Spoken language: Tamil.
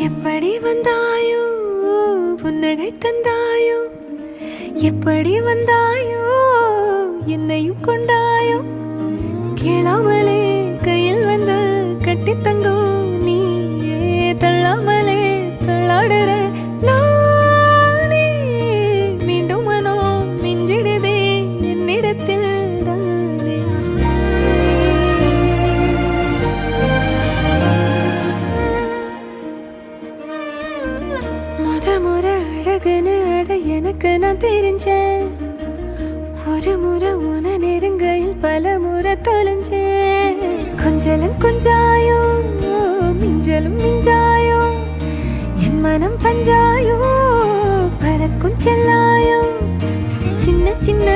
எப்படி வந்தாயோ புன்னகை தந்தாயோ எப்படி வந்தாயோ என்னையும் கொண்டாயோ கேளாமலே கையில் வந்து கட்டி தங்கோ நீயே தள்ளாமலே தள்ளாடுற நானே மீண்டும் மனோ மிஞ்சிடுதே என்னிடத்தில் தானே முறை அழகுன்னு அட எனக்கு நான் தெரிஞ்சேன் ஒரு முறை உன நெருங்கையில் பல முறை தொலைஞ்சேன் கொஞ்சலும் கொஞ்சாயோ மிஞ்சலும் மிஞ்சாயோ என் மனம் பஞ்சாயோ பறக்கும் செல்லாயோ சின்ன சின்ன